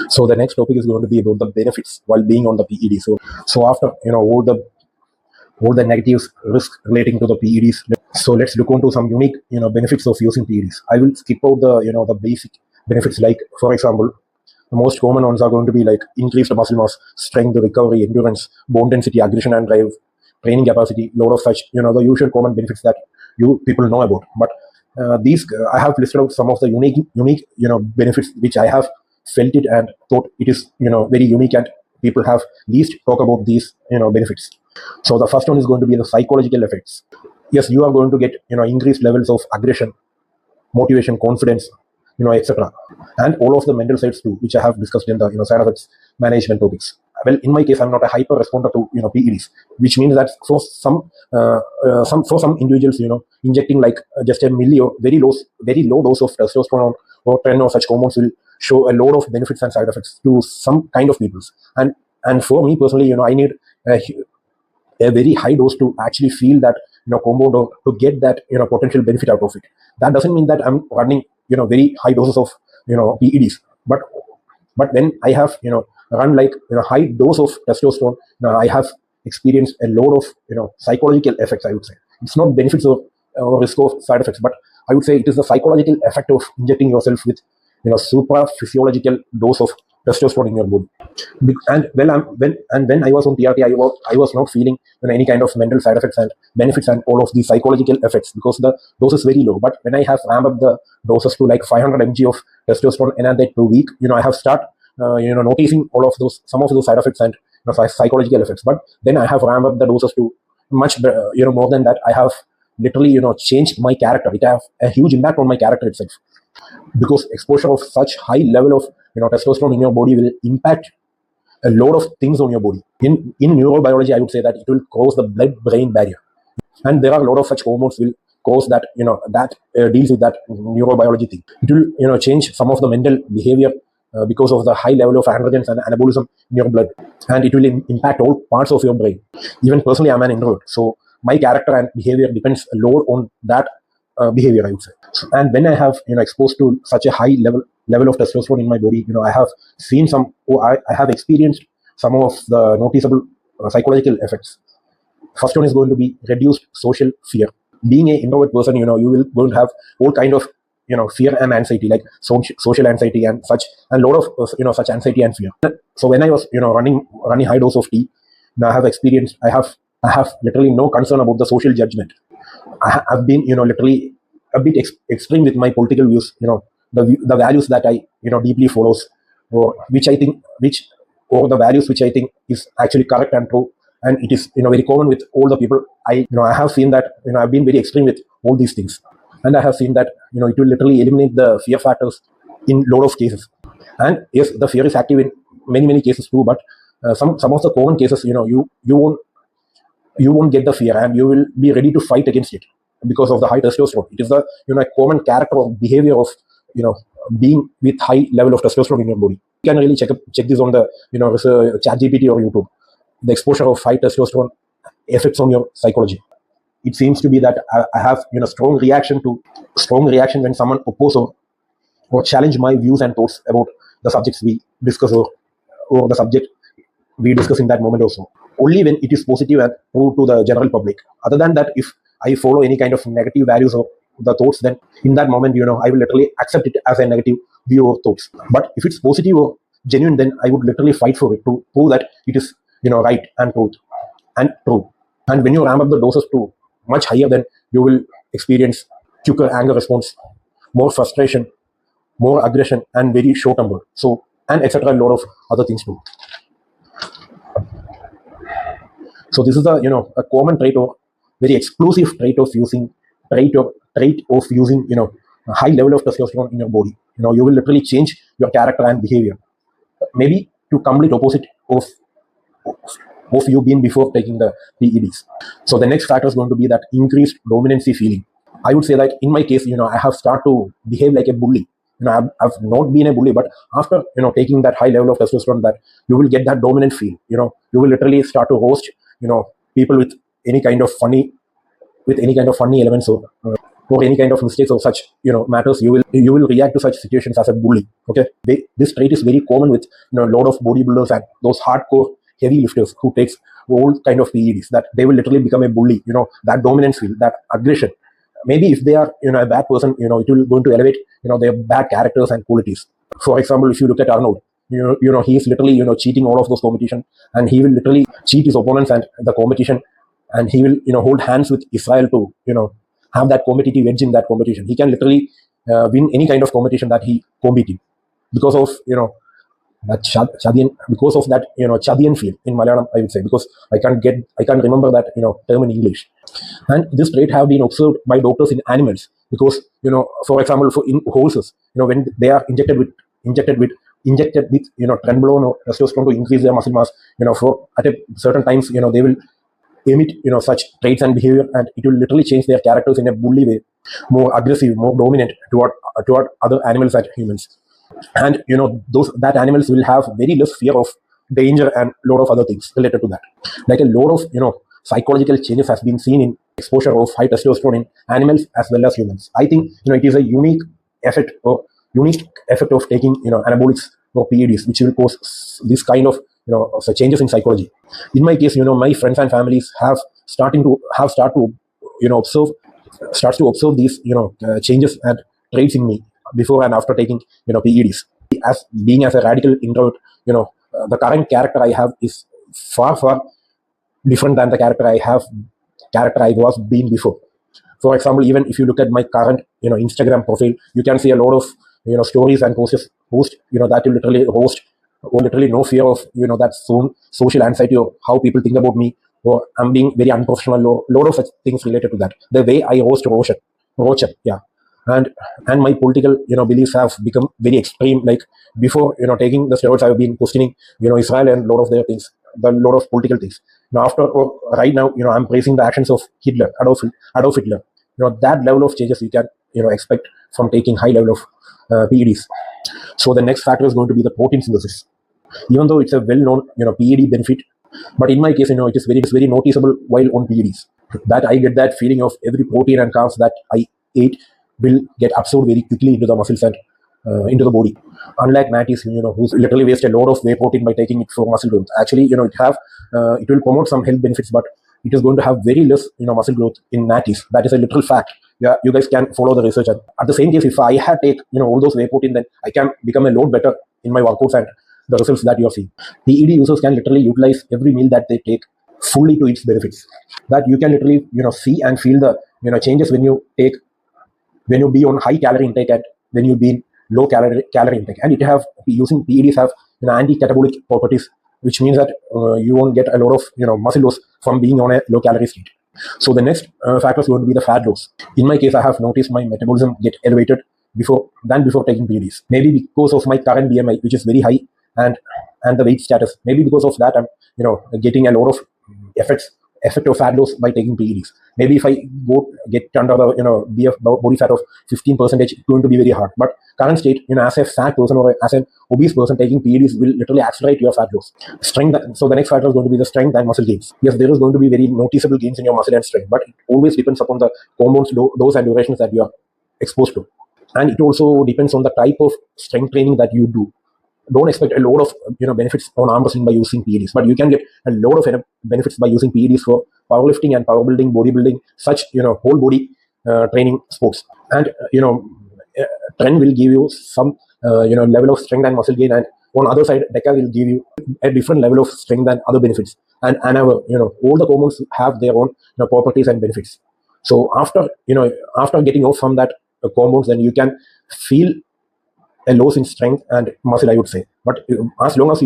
So the next topic is going to be about the benefits while being on the PED. So after all the negatives risk relating to the PEDs, so let's look into some unique benefits of using PEDs. I will skip out the basic benefits, like for example, the most common ones are going to be like increased muscle mass, strength, recovery, endurance, bone density, aggression and drive, training capacity, lot of such the usual common benefits that you people know about. But these I have listed out some of the unique benefits which I have felt it and thought it is very unique, and people have least talk about these benefits. So the first one is going to be the psychological effects. Yes, you are going to get increased levels of aggression, motivation, confidence, etc. And all of the mental sides too, which I have discussed in the side effects management topics. Well, in my case, I'm not a hyper responder to PEDs, which means that for some individuals, injecting like just a milli or very low dose of testosterone or 10 or such hormones will show a lot of benefits and side effects to some kind of peoples. And for me personally, I need a very high dose to actually feel that compound or to get that potential benefit out of it. That doesn't mean that I'm running very high doses of PEDs, but when I have run like high dose of testosterone, I have experienced a lot of psychological effects. I would say it's not benefits or risk of side effects, but I would say it is the psychological effect of injecting yourself with supra physiological dose of testosterone in your body. When I was on TRT, I was not feeling any kind of mental side effects and benefits and all of the psychological effects because the dose is very low. But when I have ramped up the doses to like 500 mg of testosterone in a day per week, I have start noticing some of those side effects and psychological effects. But then I have ramped up the doses to much more than that. I have literally changed my character. It have a huge impact on my character itself, because exposure of such high level of testosterone in your body will impact a lot of things on your body. In neurobiology, I would say that it will cross the blood-brain barrier, and there are a lot of such hormones will cause that that deals with that neurobiology thing. It will change some of the mental behavior because of the high level of androgens and anabolism in your blood, and it will impact all parts of your brain. Even personally, I'm an introvert, so my character and behavior depends a lot on that behavior, I would say. And when I have exposed to such a high level of testosterone in my body, I have seen I have experienced some of the noticeable psychological effects. First one is going to be reduced social fear. Being an introvert person, you will going to have all kind of fear and anxiety, like social anxiety and such, and a lot of such anxiety and fear. So when I was running high dose of tea, I have literally no concern about the social judgment. I've been literally a bit extreme with my political views, the values that I deeply follows, or the values which I think is actually correct and true, and it is very common with all the people. I have seen that I've been very extreme with all these things, and I have seen that it will literally eliminate the fear factors in lot of cases. And yes, the fear is active in many cases too, but some of the common cases, you won't get the fear, and you will be ready to fight against it because of the high testosterone. It is the common character or behavior of being with high level of testosterone in your body. You can really check this on the ChatGPT or YouTube. The exposure of high testosterone effects on your psychology. It seems to be that I have strong reaction when someone opposes or challenge my views and thoughts about the subjects we discuss, or the subject we discuss in that moment also. Only when it is positive and true to the general public. Other than that, if I follow any kind of negative values or the thoughts, then in that moment, I will literally accept it as a negative view or thoughts. But if it's positive or genuine, then I would literally fight for it to prove that it is right and truth and true. And when you ramp up the doses to much higher, then you will experience quicker anger response, more frustration, more aggression, and very short temper. So, and etc. A lot of other things too. So this is a common trait or very exclusive trait of using a high level of testosterone in your body. You will literally change your character and behavior, maybe to complete opposite of you being before taking the PEDs. So the next factor is going to be that increased dominancy feeling. I would say that in my case, I have started to behave like a bully. I've not been a bully, but after taking that high level of testosterone, that you will get that dominant feel. You will literally start to roast people with any kind of funny elements, or or any kind of mistakes or such matters, you will react to such situations as a bully. Okay, this trait is very common with a lot of bodybuilders and those hardcore heavy lifters who takes all kind of PEDs, that they will literally become a bully. That dominance feel, that aggression. Maybe if they are a bad person, it will going to elevate their bad characters and qualities. For example, if you look at Arnold, he is literally cheating all of those competition, and he will literally cheat his opponents and the competition, and he will hold hands with Israel to have that competitive edge in that competition. He can literally win any kind of competition that he competed because of that Chadian, because of that Chadian feel in Malayalam, I would say, because I can't remember that term in English. And this trait have been observed by doctors in animals, because for example, in horses, when they are injected with trenbolone or testosterone to increase their muscle mass, for at a certain times, they will emit such traits and behavior, and it will literally change their characters in a bully way, more aggressive, more dominant toward other animals and humans. And that animals will have very less fear of danger and a lot of other things related to that. Like a lot of psychological changes has been seen in exposure of high testosterone in animals as well as humans. I think it is a unique effect of taking anabolics or PEDs, which will cause this kind of so changes in psychology. In my case, my friends and families have started to observe these changes and traits in me before and after taking PEDs. As being as a radical introvert, the current character I have is far different than the character I was being before. For example, even if you look at my current Instagram profile, you can see a lot of stories and post that will literally roast, or literally no fear of that social anxiety or how people think about me, or I'm being very unprofessional, or a lot of such things related to that. The way I roast Roshan, yeah. And my political beliefs have become very extreme. Like before taking the steroids, I've been questioning Israel and a lot of their things, the lot of political things. Now right now I'm praising the actions of Adolf Hitler. That level of changes you can expect from taking high level of PEDs. So the next factor is going to be the protein synthesis. Even though it's a well-known PED benefit, but in my case it is very noticeable while on PEDs, that I get that feeling of every protein and carbs that I ate will get absorbed very quickly into the muscles and into the body. Unlike Mattis, who's literally waste a lot of whey protein by taking it for muscle growth. Actually, it will promote some health benefits, but it is going to have very less muscle growth in Mattis. That is a literal fact. Yeah, you guys can follow the research. And at the same case, if I had take all those whey protein, then I can become a lot better in my workouts and the results that you are seeing. PED users can literally utilize every meal that they take fully to its benefits. That you can literally see and feel the changes when you be on high calorie intake and when you be in low calorie intake. And using PEDs have anti-catabolic properties, which means that you won't get a lot of muscle loss from being on a low calorie state. So the next factor is going to be the fat loss. In my case, I have noticed my metabolism get elevated before taking PEDs. Maybe because of my current BMI, which is very high, and the weight status. Maybe because of that, I'm getting a lot of effect of fat loss by taking PEDs. Maybe if I get under the body fat of 15%, it's going to be very hard. But current state, as a fat person or as an obese person, taking PEDs will literally accelerate your fat loss. Strength. So the next factor is going to be the strength and muscle gains. Yes, there is going to be very noticeable gains in your muscle and strength, but it always depends upon the compounds, dose and durations that you are exposed to. And it also depends on the type of strength training that you do. Don't expect a lot of benefits on arm wrestling by using PEDs, but you can get a lot of benefits by using PEDs for powerlifting and power building, bodybuilding, such whole body training sports. And trend will give you some level of strength and muscle gain, and on other side, DECA will give you a different level of strength and other benefits. And all the hormones have their own properties and benefits. So after getting off from that hormones, then you can feel a loss in strength and muscle, I would say. But as long as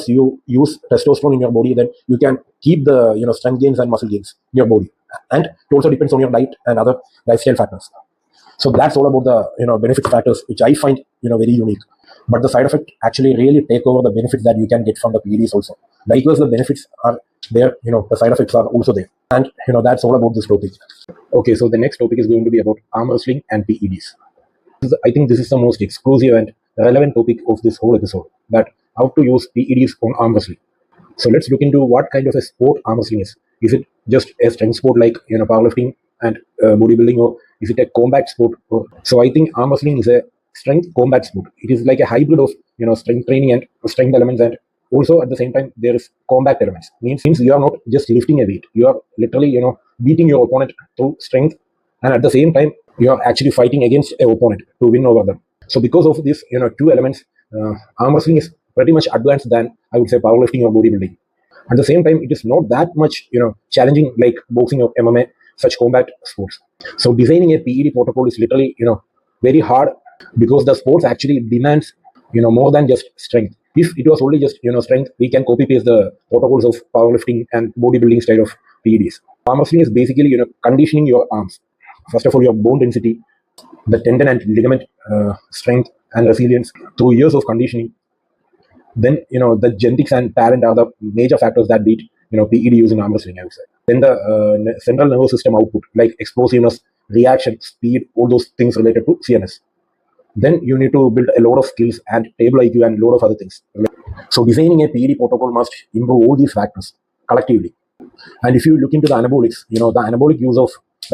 you use testosterone in your body, then you can keep the strength gains and muscle gains in your body. And it also depends on your diet and other lifestyle factors. So that's all about the benefit factors, which I find very unique. But the side effects actually really take over the benefits that you can get from the PEDs also. Likewise, the benefits are there, the side effects are also there. And that's all about this topic. Okay, so the next topic is going to be about arm wrestling and PEDs. I think this is the most exclusive and relevant topic of this whole episode, that how to use PEDs on arm wrestling. So let's look into what kind of a sport arm wrestling is. Is it just a strength sport like powerlifting and bodybuilding, or is it a combat sport? So I think arm wrestling is a strength combat sport. It is like a hybrid of strength training and strength elements, and also at the same time there is combat elements. Means you are not just lifting a weight, you are literally beating your opponent through strength, and at the same time you are actually fighting against an opponent to win over them. So because of these two elements, arm wrestling is pretty much advanced than, I would say, powerlifting or bodybuilding. At the same time, it is not that much challenging like boxing or MMA, such combat sports. So designing a PED protocol is literally very hard, because the sports actually demands more than just strength. If it was only just strength, we can copy paste the protocols of powerlifting and bodybuilding style of PEDs. Arm wrestling is basically conditioning your arms. First of all, your bone density, the tendon and ligament strength and resilience through years of conditioning. Then the genetics and talent are the major factors that beat PED use in arm wrestling, I would say. Then the central nervous system output, like explosiveness, reaction, speed, all those things related to CNS. Then you need to build a lot of skills and table IQ and a lot of other things. So designing a PED protocol must improve all these factors collectively. And if you look into the anabolics, the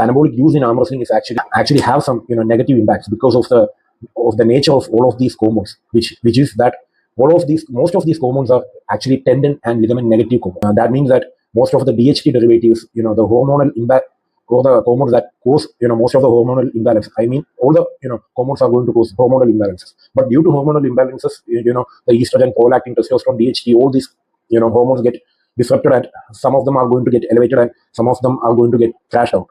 anabolic use in arm wrestling is actually have some negative impacts because of the nature of all of these hormones, which is that most of these hormones are actually tendon and ligament negative hormones. That means that most of the DHT derivatives, the hormonal impact, or the hormones that cause most of the hormonal imbalance. I mean, all the hormones are going to cause hormonal imbalances. But due to hormonal imbalances, the estrogen, prolactin, testosterone, DHT, all these hormones get disrupted, and some of them are going to get elevated, and some of them are going to get crashed out.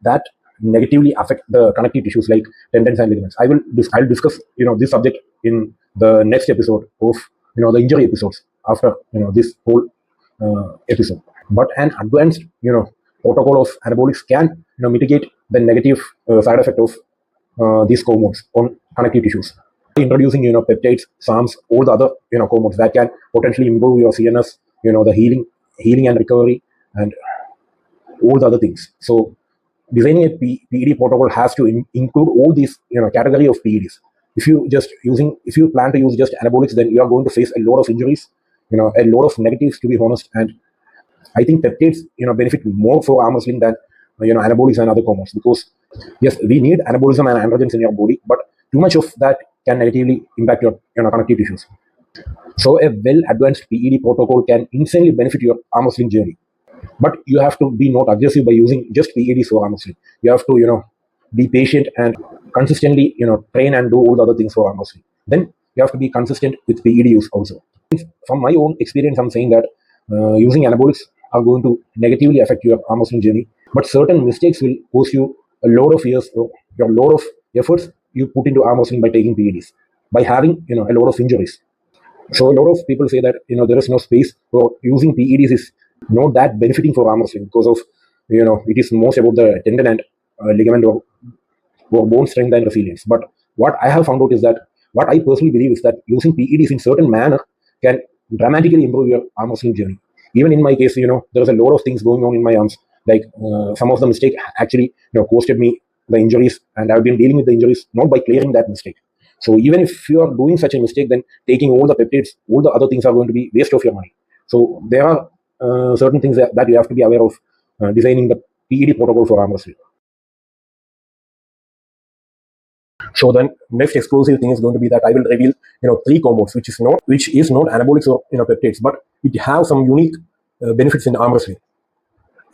That negatively affect the connective tissues like tendons and ligaments. I'll discuss this subject in the next episode of the injury episodes after this whole episode. But an advanced protocol of anabolics can mitigate the negative side effect of these hormones on connective tissues. Introducing peptides, SARMs, all the other hormones that can potentially improve your CNS, the healing and recovery, and all the other things. So designing a PED protocol has to include all these category of PEDs. If you plan to use just anabolics, then you are going to face a lot of injuries, a lot of negatives, to be honest. And I think peptides benefit more for arm wrestling than anabolics and other hormones, because yes, we need anabolism and androgens in your body, but too much of that can negatively impact your connective tissues. So a well advanced PED protocol can insanely benefit your arm wrestling journey. But you have to be not aggressive by using just PEDs for arm wrestling. You have to be patient and consistently train and do all the other things for arm wrestling. Then you have to be consistent with PED use also. From my own experience, I'm saying that using anabolics are going to negatively affect your arm wrestling journey, but certain mistakes will cost you a lot of years or a lot of efforts you put into arm wrestling by taking PEDs, by having a lot of injuries. So a lot of people say that there is no space for using PEDs is not that benefiting for arm wrestling, because of it is most about the tendon and ligament or bone strength and resilience. But what I have found out is that what I personally believe is that using PEDs in certain manner can dramatically improve your arm wrestling journey. Even in my case, there's a lot of things going on in my arms. Like some of the mistake actually costed me the injuries, and I've been dealing with the injuries not by clearing that mistake. So even if you are doing such a mistake, then taking all the peptides, all the other things are going to be waste of your money. So there are certain things that you have to be aware of designing the PED protocol for arm wrestling. So then next exclusive thing is going to be that I will reveal 3 combos which is not anabolics or peptides, but it has some unique benefits in arm wrestling.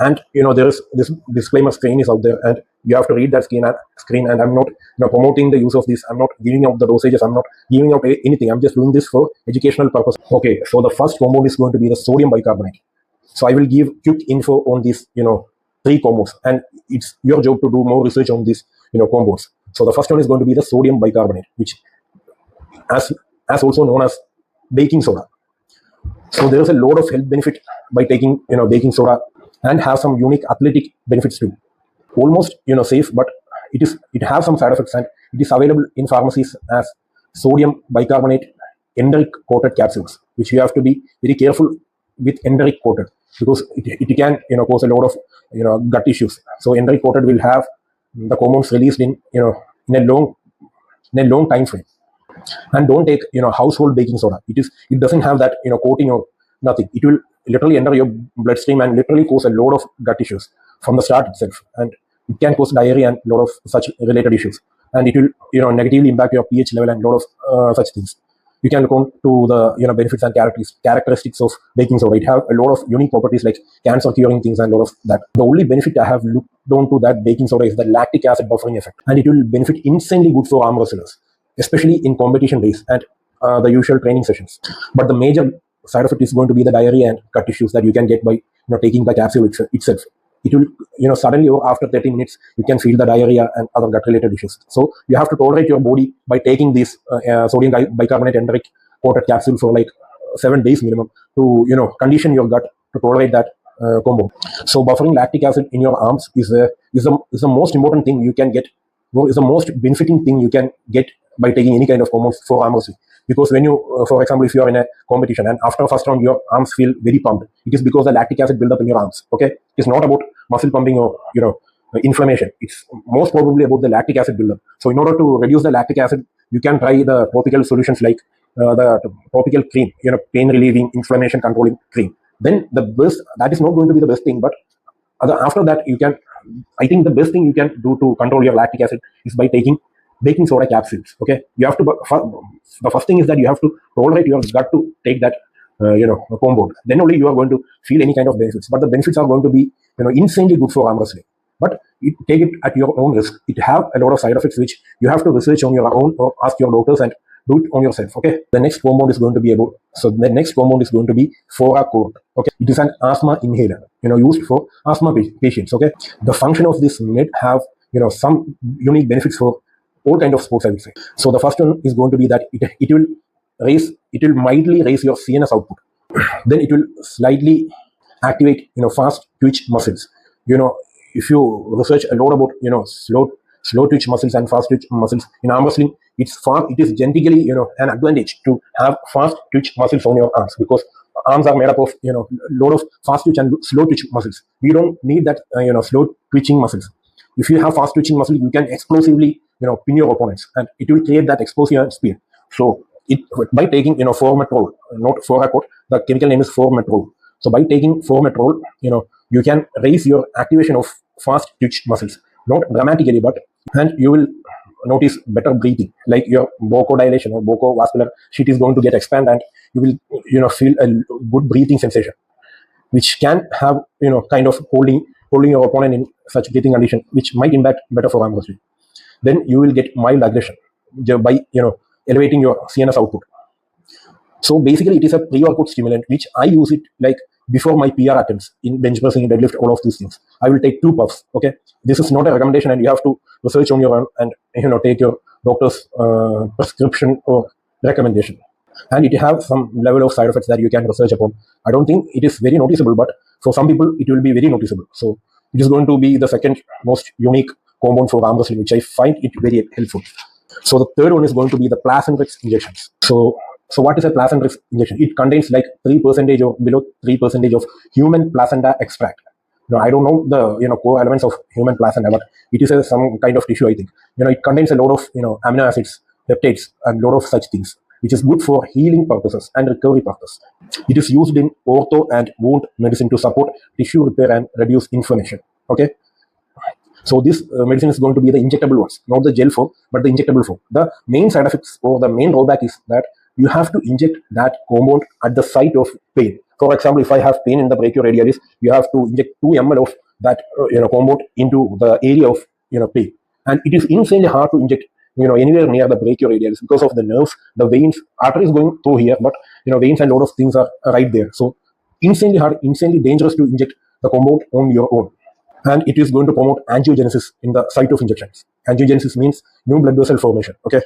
And there is this disclaimer screen is out there, and you have to read that screen. And I'm not promoting the use of this. I'm not giving out the dosages. I'm not giving out anything. I'm just doing this for educational purpose. Okay, so the first combo is going to be the sodium bicarbonate. So I will give quick info on these 3 combos, and it's your job to do more research on these combos. So the first one is going to be the sodium bicarbonate, which as also known as baking soda. So there is a lot of health benefit by taking baking soda, and have some unique athletic benefits too. Almost safe, but it has some side effects, and it is available in pharmacies as sodium bicarbonate enteric coated capsules, which you have to be very careful with enteric coated, because it can cause a lot of gut issues. So enteric coated will have the hormones released in a long time frame. And don't take household baking soda. It doesn't have that coating or nothing. It will literally enter your bloodstream and literally cause a lot of gut issues from the start itself. And it can cause diarrhea and a lot of such related issues, and it will negatively impact your pH level and a lot of such things. You can look on to the benefits and characteristics of baking soda. It have a lot of unique properties like cancer curing things and a lot of that. The only benefit I have looked on to that baking soda is the lactic acid buffering effect, and it will benefit insanely good for arm wrestlers, especially in competition days and the usual training sessions. But the major side effect is going to be the diarrhea and gut issues that you can get by taking the capsule itself. It will suddenly, or after 30 minutes, you can feel the diarrhea and other gut related issues. So you have to tolerate your body by taking this sodium bicarbonate enteric coated capsule for like 7 days minimum to condition your gut to tolerate that combo. So buffering lactic acid in your arms is the most important thing you can get, is the most benefiting thing you can get by taking any kind of compounds for arm wrestling. Because when you, for example, if you are in a competition and after first round your arms feel very pumped, it is because the lactic acid build up in your arms. Okay, it's not about muscle pumping or inflammation. It's most probably about the lactic acid build up. So in order to reduce the lactic acid, you can try the topical solutions like the topical cream, pain relieving, inflammation controlling cream. Then the best, that is not going to be the best thing, but after that you can, I think the best thing you can do to control your lactic acid is by taking baking soda capsules. Okay, you have to, the first thing is that you have to tolerate your gut to take that combo. Then only you are going to feel any kind of benefits, but the benefits are going to be insanely good for arm wrestling. But take it at your own risk. It have a lot of side effects which you have to research on your own or ask your doctors and do it on yourself. Okay, the next compound is going to be Foracort. Okay, it is an asthma inhaler used for asthma patients. Okay, the function of this med have some unique benefits for all kind of sports, I would say. So the first one is going to be that it will mildly raise your CNS output. Then it will slightly activate fast twitch muscles. If you research a lot about slow twitch muscles and fast twitch muscles in arm wrestling, it is genetically an advantage to have fast twitch muscles on your arms, because arms are made up of lot of fast twitch and slow twitch muscles. We don't need that slow twitching muscles. If you have fast twitching muscle, you can explosively pin your opponents, and it will create that explosive speed. So by taking Formetrol, not Foracort, the chemical name is Formetrol. So by taking Formetrol, you can raise your activation of fast twitch muscles, not dramatically, but, and you will notice better breathing, like your bronchodilation or bronchovascular sheet is going to get expanded, and you will feel a good breathing sensation, which can have kind of holding your opponent in such breathing condition, which might impact better for arm wrestling. Then you will get mild aggression by elevating your CNS output. So basically, it is a pre-workout stimulant, which I use it like before my PR attempts in bench pressing, deadlift, all of these things. I will take 2 puffs. Okay, this is not a recommendation, and you have to research on your own and take your doctor's prescription or recommendation. And it have some level of side effects that you can research upon. I don't think it is very noticeable, but for some people it will be very noticeable. So it is going to be the second most unique compound for arm wrestling, which I find it very helpful. So the third one is going to be the placentrix injections. So what is a placentrix injection? It contains like 3% or below 3% of human placenta extract. I don't know the core elements of human placenta, but it is some kind of tissue, I think. It contains a lot of amino acids, peptides, and a lot of such things, which is good for healing purposes and recovery purposes. It is used in ortho and wound medicine to support tissue repair and reduce inflammation. Okay. So this medicine is going to be the injectable ones, not the gel form, but the injectable form. The main side effects or the main drawback is that you have to inject that compound at the site of pain. For example, if I have pain in the brachioradialis, you have to inject 2 ml of that compound into the area of pain, and it is insanely hard to inject anywhere near the brachioradialis because of the nerves, the veins, arteries going through here, but veins and a lot of things are right there. So insanely hard, insanely dangerous to inject the compound on your own. And it is going to promote angiogenesis in the site of injections. Angiogenesis means new blood vessel formation. Okay,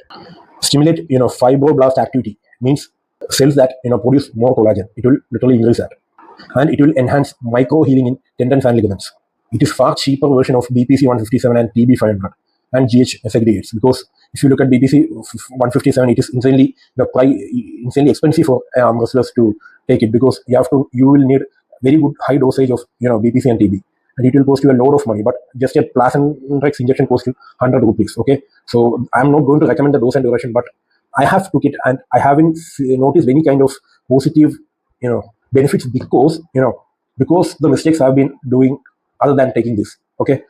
stimulate fibroblast activity means cells that produce more collagen. It will literally increase that, and it will enhance micro healing in tendons and ligaments. It is far cheaper version of BPC 157 and TB 500 and GH segregates, because if you look at BPC 157, it is insanely insanely expensive for arm wrestlers to take it, because you will need very good high dosage of BPC and TB, and it will cost you a lot of money. But just a placentrix injection costs you 100 rupees. Okay, so I'm not going to recommend the dose and duration, but I have took it and I haven't noticed any kind of positive benefits, because the mistakes I've been doing other than taking this. Okay,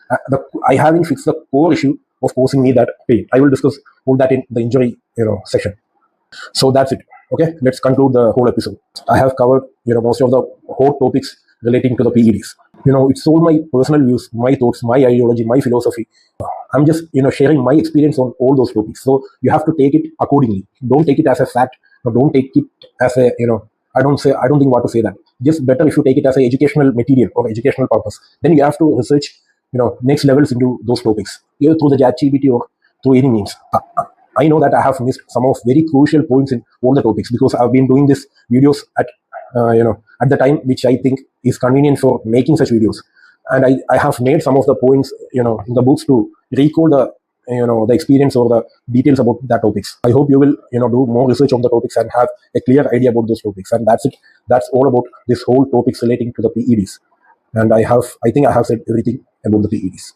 I haven't fixed the core issue of causing me that pain. I will discuss all that in the injury section. So that's it. Okay, let's conclude the whole episode. I have covered most of the hot topics relating to the PEDs. It's all my personal views, my thoughts, my ideology, my philosophy. I'm just sharing my experience on all those topics. So you have to take it accordingly. Don't take it as a fact. No, don't take it as a I don't think what to say that. Just better if you take it as an educational material or educational purpose. Then you have to research next levels into those topics, either through the ChatGPT or through any means. I know that I have missed some of very crucial points in all the topics because I've been doing these videos at at the time which I think is convenient for making such videos, and I have made some of the points in the books to recall the experience or the details about that topics. I hope you will do more research on the topics and have a clear idea about those topics. And that's it. That's all about this whole topics relating to the PEDs. And I think I have said everything about the PEDs.